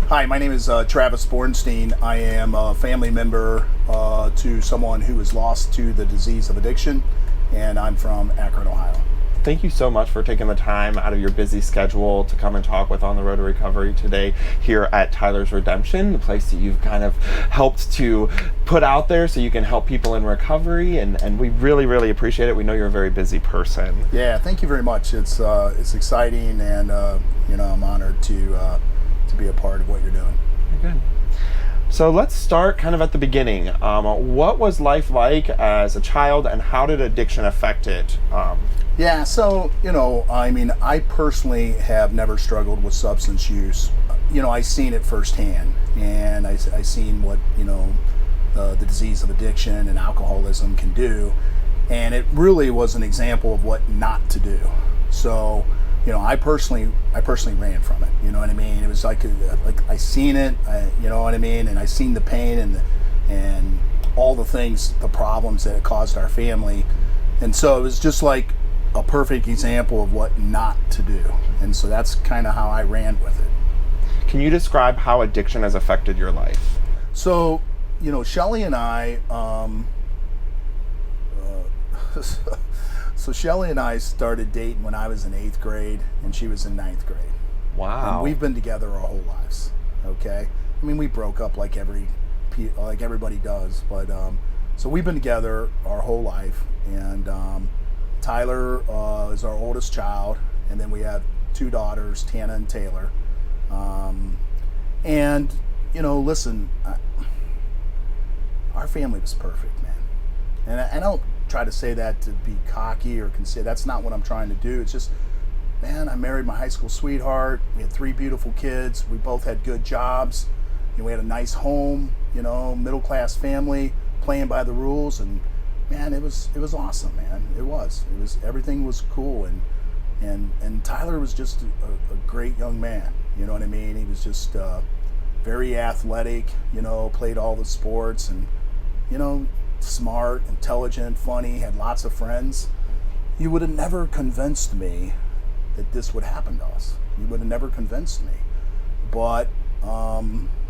Hi, my name is Travis Bornstein. I am a family member to someone who is lost to the disease of addiction, and I'm from Akron, Ohio. Thank you so much for taking the time out of your busy schedule to come and talk with On the Road to Recovery today here at Tyler's Redemption, the place that you've kind of helped to put out there so you can help people in recovery, and we really, really appreciate it. We know you're a very busy person. Yeah, thank you very much. It's exciting, and I'm honored to be a part of what you're doing. Very good. So let's start kind of at the beginning. What was life like as a child, and how did addiction affect it? Yeah, so, I personally have never struggled with substance use. I seen it firsthand, and I seen what, the disease of addiction and alcoholism can do, and it really was an example of what not to do. So, I personally ran from it. You know what I mean? It was like I seen it. You know what I mean? And I seen the pain and all the things, the problems that it caused our family, and so it was just like a perfect example of what not to do. And so that's kind of how I ran with it. Can you describe how addiction has affected your life? So, Shelley and I. So Shelley and I started dating when I was in 8th grade and she was in 9th grade. Wow. And we've been together our whole lives. Okay. I mean, we broke up like everybody does, but so we've been together our whole life. And Tyler is our oldest child, and then we have 2 daughters, Tana and Taylor. And listen, our family was perfect, man. And I don't try to say that to be cocky or consider. That's not what I'm trying to do. It's just, man, I married my high school sweetheart. We had 3 beautiful kids. We both had good jobs. We had a nice home. Middle class family, playing by the rules, and man, it was awesome, man. It was everything was cool, and Tyler was just a great young man. You know what I mean? He was just very athletic. Played all the sports, and smart, intelligent, funny, had lots of friends. You would have never convinced me that this would happen to us. You would have never convinced me. But,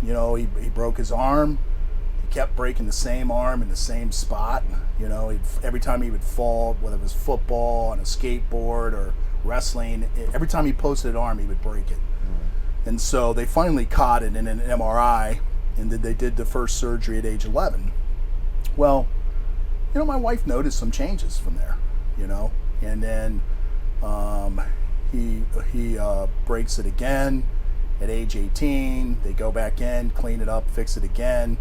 he broke his arm. He kept breaking the same arm in the same spot. Every time he would fall, whether it was football, on a skateboard, or wrestling, every time he posted an arm, he would break it. And so they finally caught it in an MRI, and then they did the first surgery at age 11. Well, my wife noticed some changes from there, and then he breaks it again at age 18. They go back in, clean it up, fix it again,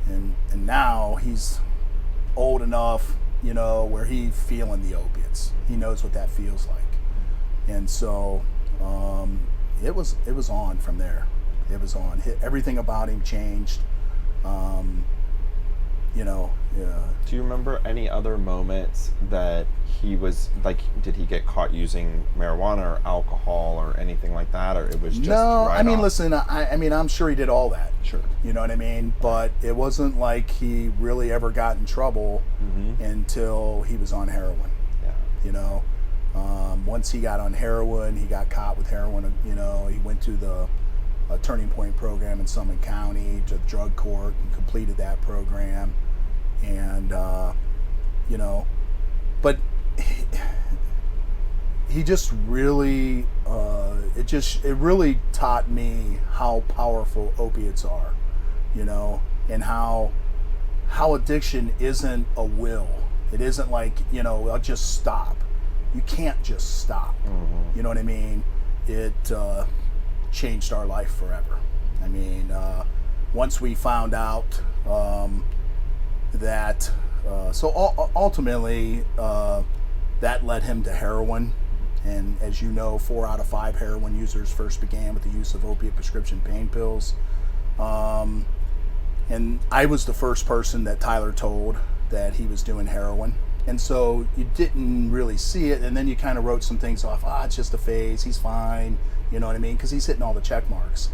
and now he's old enough, where he's feeling the opiates. He knows what that feels like, and so it was on from there. It was on. Everything about him changed. Do you remember any other moments that he was like, did he get caught using marijuana or alcohol or anything like that, or it was just no? Right I mean, off? Listen, I'm sure he did all that. Sure. You know what I mean? But it wasn't like he really ever got in trouble until he was on heroin. Yeah. Once he got on heroin, he got caught with heroin. He went to the Turning Point program in Summit County, to the drug court, and completed that program. And but he just really it really taught me how powerful opiates are, and how addiction isn't a will. It isn't like, I'll just stop. You can't just stop. You know what I mean? It changed our life forever. I mean, once we found out that, so ultimately that led him to heroin. And as you know, 4 out of 5 heroin users first began with the use of opiate prescription pain pills. And I was the first person that Tyler told that he was doing heroin. And so you didn't really see it, and then you kind of wrote some things off. It's just a phase. He's fine. You know what I mean? Because he's hitting all the check marks.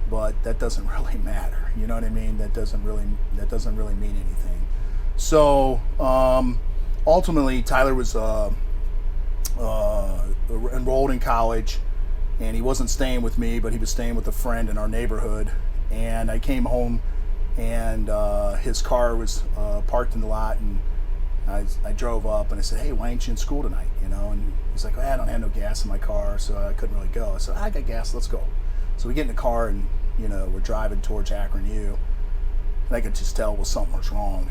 But that doesn't really matter. You know what I mean? That doesn't really mean anything. So ultimately, Tyler was enrolled in college, and he wasn't staying with me, but he was staying with a friend in our neighborhood. And I came home, and his car was parked in the lot, and I drove up, and I said, "Hey, why ain't you in school tonight?" And he's like, "I don't have no gas in my car, so I couldn't really go." I said, "I got gas, let's go." So we get in the car, and we're driving towards Akron U, and I could just tell something was wrong,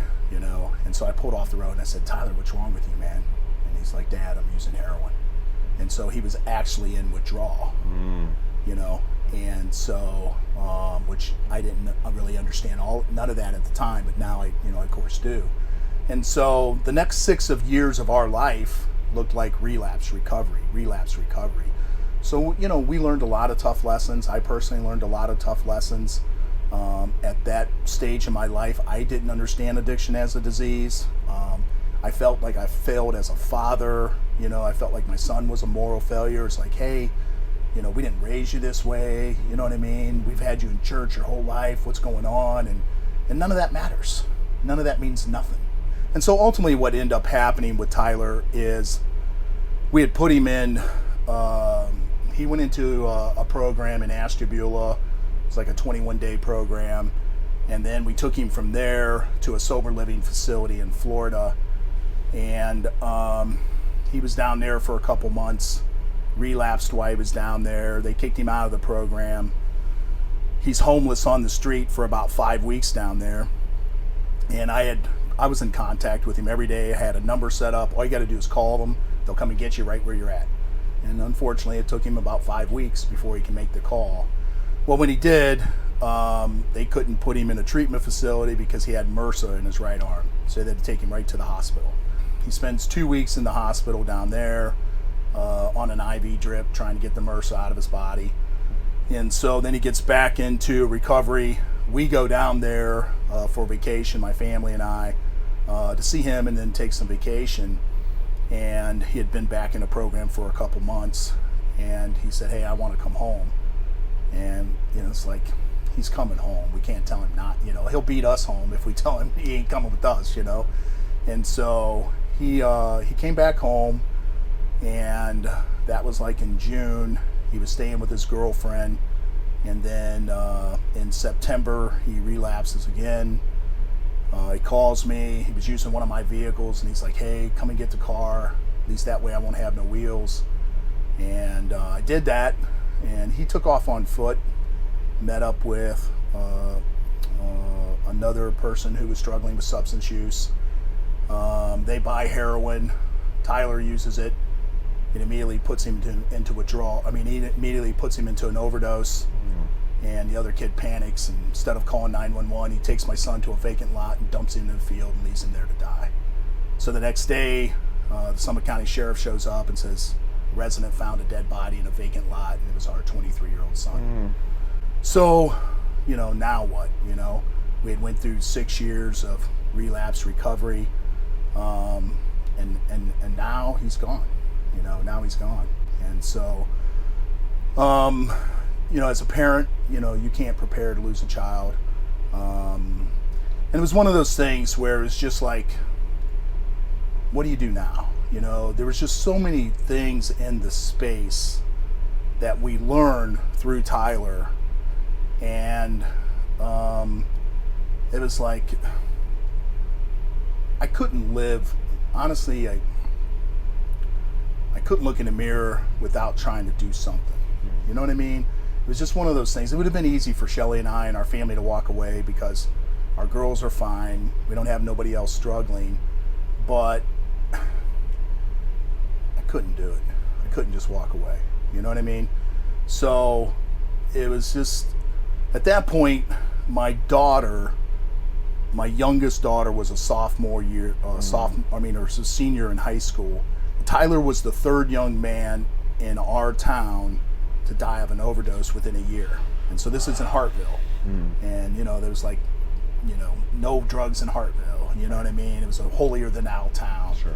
And so I pulled off the road, and I said, "Tyler, what's wrong with you, man?" And he's like, "Dad, I'm using heroin." And so he was actually in withdrawal, and so, which I didn't really understand none of that at the time, but now I of course do. And so the next 6 years of our life looked like relapse recovery. So, we learned a lot of tough lessons. I personally learned a lot of tough lessons. At that stage in my life, I didn't understand addiction as a disease. I felt like I failed as a father. I felt like my son was a moral failure. It's like, hey, we didn't raise you this way. You know what I mean? We've had you in church your whole life. What's going on? And none of that matters. None of that means nothing. And so ultimately what ended up happening with Tyler is we had put him in, he went into a program in Ashtabula. It's like a 21-day program. And then we took him from there to a sober living facility in Florida. And he was down there for a couple months, relapsed while he was down there. They kicked him out of the program. He's homeless on the street for about 5 weeks down there. And I was in contact with him every day. I had a number set up. All you got to do is call them. They'll come and get you right where you're at. And unfortunately, it took him about 5 weeks before he can make the call. Well, when he did, they couldn't put him in a treatment facility because he had MRSA in his right arm. So they had to take him right to the hospital. He spends 2 weeks in the hospital down there on an IV drip trying to get the MRSA out of his body. And so then he gets back into recovery. We go down there for vacation, my family and I, to see him and then take some vacation. And he had been back in the program for a couple months. And he said, "Hey, I want to come home." And, it's like, he's coming home. We can't tell him not, he'll beat us home if we tell him he ain't coming with us, And so he came back home, and that was like in June. He was staying with his girlfriend. And then in September, he relapses again. He calls me. He was using one of my vehicles, and he's like, "Hey, come and get the car. At least that way I won't have no wheels." And I did that, and he took off on foot, met up with another person who was struggling with substance use. They buy heroin. Tyler uses it. It immediately puts him into withdrawal. He immediately puts him into an overdose. And the other kid panics, and instead of calling 911, he takes my son to a vacant lot and dumps him in the field and leaves him there to die. So the next day, the Summit County Sheriff shows up and says, "A resident found a dead body in a vacant lot, and it was our 23-year-old son." So, now what? We had went through 6 years of relapse recovery, and now he's gone. Now he's gone. And so, as a parent, you can't prepare to lose a child. And it was one of those things where it's just like, what do you do now? There was just so many things in the space that we learned through Tyler. And it was like, I couldn't live, honestly, I couldn't look in the mirror without trying to do something. You know what I mean? It was just one of those things. It would have been easy for Shelley and I and our family to walk away because our girls are fine. We don't have nobody else struggling. But I couldn't do it. I couldn't just walk away. You know what I mean? So it was just, at that point, my youngest daughter was a sophomore year, or a senior in high school. Tyler was the third young man in our town to die of an overdose within a year. And so this is in Hartville. And, there was like, no drugs in Hartville. You know what I mean? It was a holier than thou town. Sure.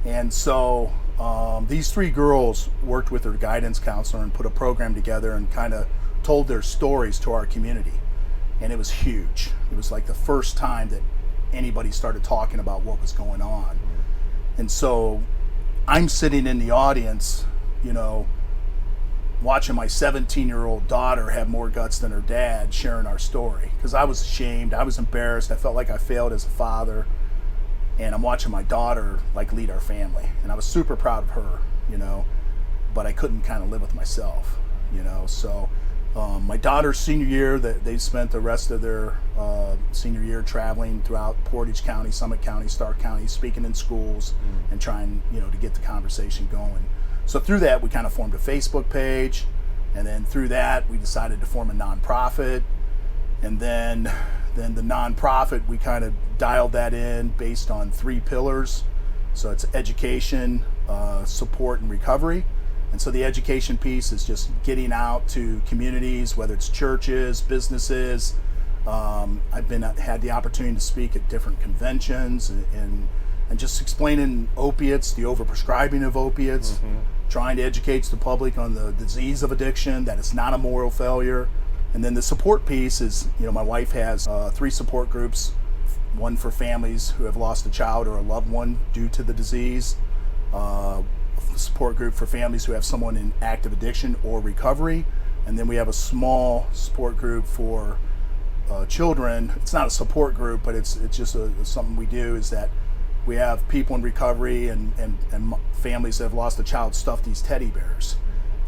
And so these 3 girls worked with their guidance counselor and put a program together and kind of told their stories to our community. And it was huge. It was like the first time that anybody started talking about what was going on. And so I'm sitting in the audience, watching my 17-year-old daughter have more guts than her dad sharing our story, because I was ashamed, I was embarrassed, I felt like I failed as a father, and I'm watching my daughter like lead our family, and I was super proud of her, you know, but I couldn't kind of live with myself, you know. So my daughter's senior year, they spent the rest of their senior year traveling throughout Portage County, Summit County, Stark County, speaking in schools and trying, you know, to get the conversation going. So through that, we kind of formed a Facebook page, and then through that, we decided to form a nonprofit, and then the nonprofit, we kind of dialed that in based on 3 pillars. So it's education, support, and recovery. And so the education piece is just getting out to communities, whether it's churches, businesses. I've had the opportunity to speak at different conventions and just explaining opiates, the overprescribing of opiates, trying to educate the public on the disease of addiction, that it's not a moral failure. And then the support piece is, you know, my wife has 3 support groups, one for families who have lost a child or a loved one due to the disease, support group for families who have someone in active addiction or recovery, and then we have a small support group for children. It's not a support group, but it's just something we do, is that we have people in recovery and families that have lost a child stuff these teddy bears,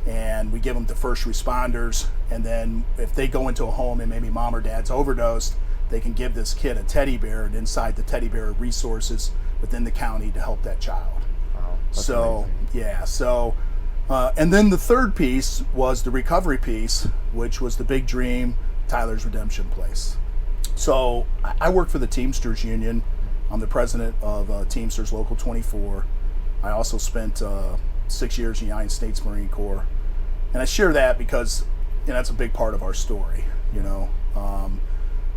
and we give them to first responders, and then if they go into a home and maybe mom or dad's overdosed, they can give this kid a teddy bear, and inside the teddy bear are resources within the county to help that child. That's so amazing. yeah, so and then the third piece was the recovery piece, which was the big dream, Tyler's Redemption Place. So I work for the Teamsters Union. I'm the president of Teamsters Local 24. I also spent 6 years in the United States Marine Corps, and I share that because, you know, that's a big part of our story, you know.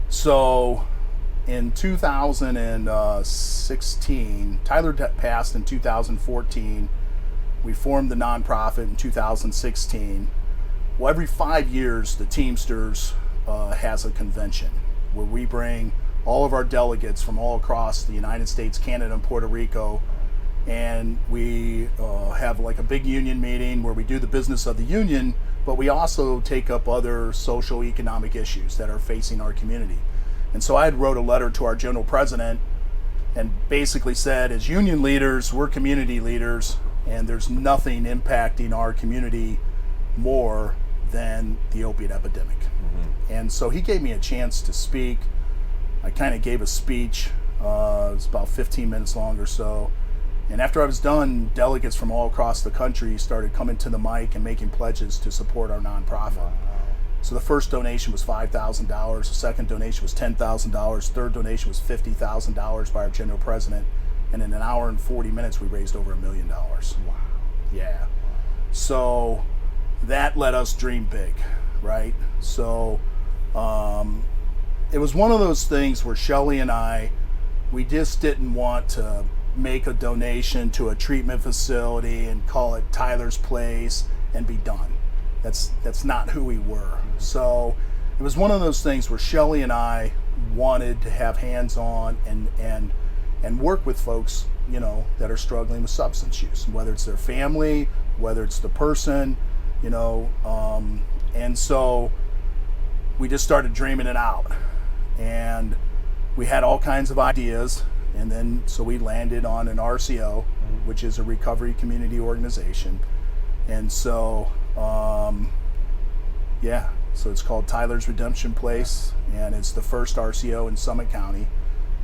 So in 2016, Tyler passed in 2014. We formed the nonprofit in 2016. Well, every 5 years, the Teamsters has a convention where we bring all of our delegates from all across the United States, Canada, and Puerto Rico, and we have like a big union meeting where we do the business of the union, but we also take up other social economic issues that are facing our community. And so I had wrote a letter to our general president and basically said, as union leaders, we're community leaders, and there's nothing impacting our community more than the opiate epidemic. And so he gave me a chance to speak. I kind of gave a speech. It was about 15 minutes long or so. And after I was done, delegates from all across the country started coming to the mic and making pledges to support our nonprofit. Wow. So the first donation was $5,000, the second donation was $10,000, third donation was $50,000 by our general president, and in an hour and 40 minutes we raised over $1 million. Wow. Yeah. So that let us dream big, right? So it was one of those things where Shelley and I, we just didn't want to make a donation to a treatment facility and call it Tyler's Place and be done. That's not who we were. So it was one of those things where Shelley and I wanted to have hands-on and work with folks, you know, that are struggling with substance use, whether it's their family, whether it's the person, you know, and so we just started dreaming it out, and we had all kinds of ideas, and then so we landed on an RCO, which is a recovery community organization, and so so it's called Tyler's Redemption Place, and it's the first RCO in Summit County,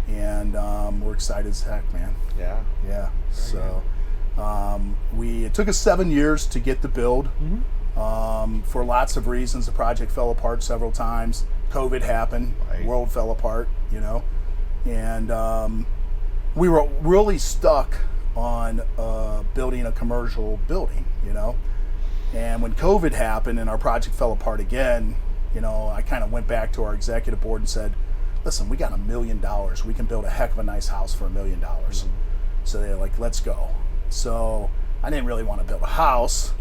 and we're excited as heck, man. Yeah. So it took us 7 years to get the build. For lots of reasons. The project fell apart several times. COVID happened. Right. The world fell apart, you know, and we were really stuck on building a commercial building, you know. And when COVID happened and our project fell apart again, you know, I kind of went back to our executive board and said, listen, we got $1 million. We can build a heck of a nice house for $1 million. So they're like, let's go. So I didn't really want to build a house.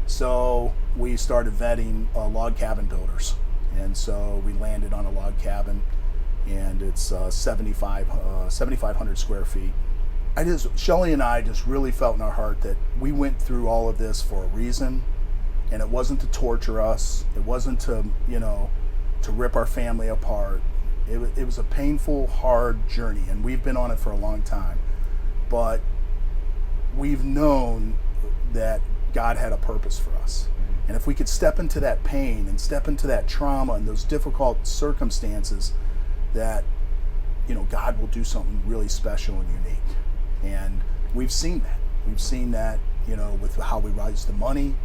So we started vetting log cabin builders. And so we landed on a log cabin, and it's 7,500 square feet. Shelley and I just really felt in our heart that we went through all of this for a reason, And it wasn't to torture us. It wasn't to, to rip our family apart. It was a painful, hard journey, and we've been on it for a long time. But we've known that God had a purpose for us. And if we could step into that pain and step into that trauma and those difficult circumstances, that, God will do something really special and unique. And we've seen that. We've seen that, with how we raised the money.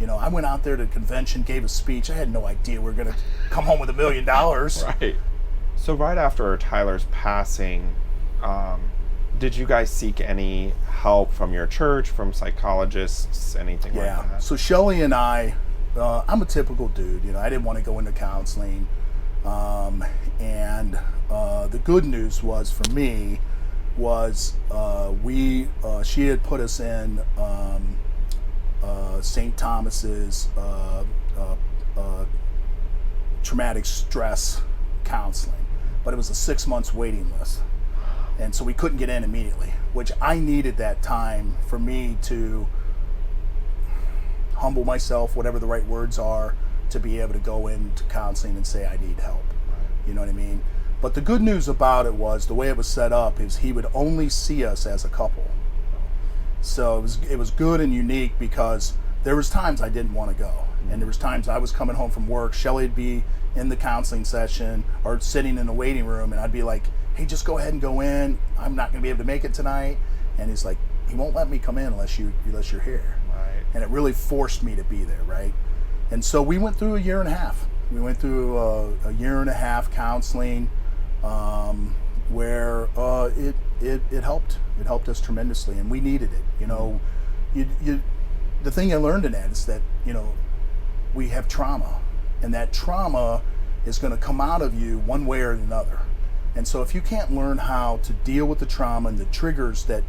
I went out there to the convention, gave a speech. I had no idea we were going to come home with $1 million. Right. So right after Tyler's passing, did you guys seek any help from your church, from psychologists, anything like that? So Shelley and I'm a typical dude. I didn't want to go into counseling. And the good news was for me was she had put us in St. Thomas's traumatic stress counseling, but it was a 6 months waiting list. And so we couldn't get in immediately, which I needed that time for me to humble myself, whatever the right words are, to be able to go into counseling and say I need help. You know what I mean? But the good news about it was the way it was set up is he would only see us as a couple. So it was good and unique because there was times I didn't want to go. And there was times I was coming home from work, Shelley'd be in the counseling session or sitting in the waiting room, and I'd be like, hey, just go ahead and go in. I'm not going to be able to make it tonight. And he's like, he won't let me come in unless you're here. Right. And it really forced me to be there, right? And so we went through a year and a half. We went through a year and a half counseling where it helped. It helped us tremendously, and we needed it. The thing I learned in that is that, we have trauma, and that trauma is going to come out of you one way or another. And so if you can't learn how to deal with the trauma and the triggers that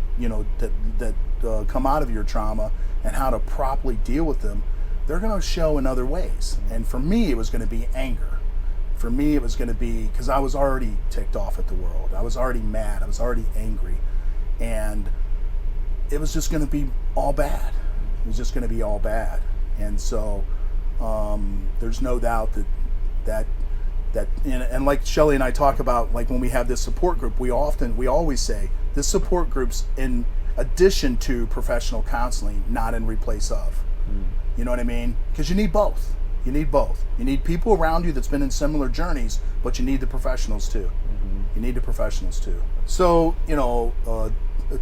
come out of your trauma and how to properly deal with them, they're going to show in other ways. And for me, it was going to be anger. For me, it was going to be because I was already ticked off at the world. I was already mad. I was already angry. And it was just going to be all bad. It was just going to be all bad. And so there's no doubt that and like Shelley and I talk about, like when we have this support group, we always say this support group's in addition to professional counseling, not in replace of. You know what I mean? Because you need both. You need both. You need people around you that's been in similar journeys, but you need the professionals too. You need the professionals too. So,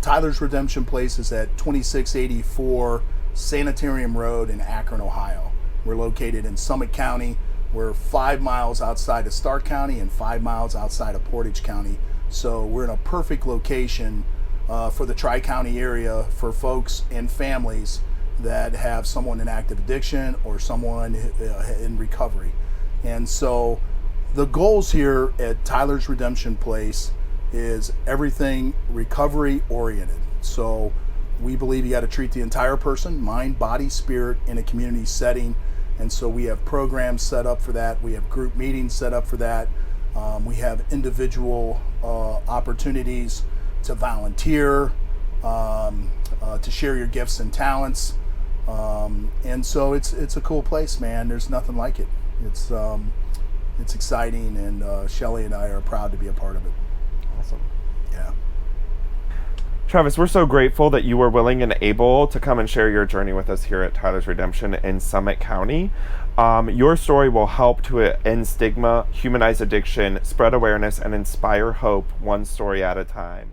Tyler's Redemption Place is at 2684 Sanitarium Road in Akron, Ohio. We're located in Summit County. We're 5 miles outside of Stark County and 5 miles outside of Portage County. So we're in a perfect location for the Tri-County area for folks and families that have someone in active addiction or someone in recovery. And so the goals here at Tyler's Redemption Place is everything recovery oriented. So we believe you got to treat the entire person, mind, body, spirit, in a community setting. And so we have programs set up for that. We have group meetings set up for that. We have individual opportunities to volunteer, to share your gifts and talents. And so it's a cool place, man. There's nothing like it. It's exciting, and Shelley and I are proud to be a part of it. Awesome. Yeah. Travis, we're so grateful that you were willing and able to come and share your journey with us here at Tyler's Redemption in Summit County. Your story will help to end stigma, humanize addiction, spread awareness, and inspire hope one story at a time.